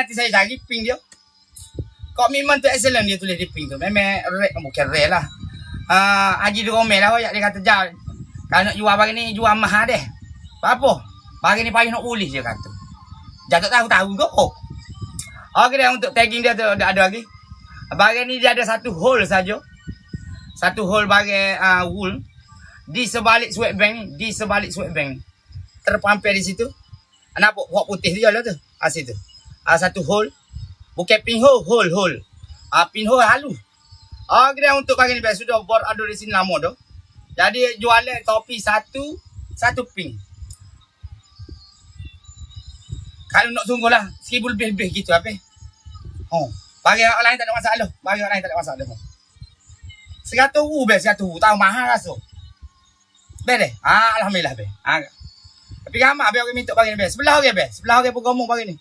Nanti saya cari ping dia. Komitmen tu excellent dia tulis di ping tu. Memang bukan rare lah. Haji dia romel lah. Dia kata, Jal, kalau nak jual barang ni, jual mahal deh. Apa? Barang ni payah nak ulis dia kata. Jal tak tahu kok. Okey dah, untuk tagging dia tu ada lagi. Barang ni dia ada satu hole saja. Satu hole barang wool. Di sebalik sweatband ni. Di sebalik sweatband ni. Terpampir di situ. Nampak hok putih dia lah tu. Situ. Satu hole. Bukan pinhole, hole. Pinhole halus. Kira untuk pagi ni sudah berada di sini lama dah. Jadi jualan topi satu ping. Kalau nak sungguh lah, 1,000 lebih gitu apa. Bagi orang lain tak ada masalah. Bagi orang lain tak ada masalah. 100,000 bes, 100,000. Tahu mahal rasa. Bes. Alhamdulillah bes. Tapi ramai bes orang minta bagi ni bes. Sebelah orang bes. Sebelah orang pun ngomong bagi ni.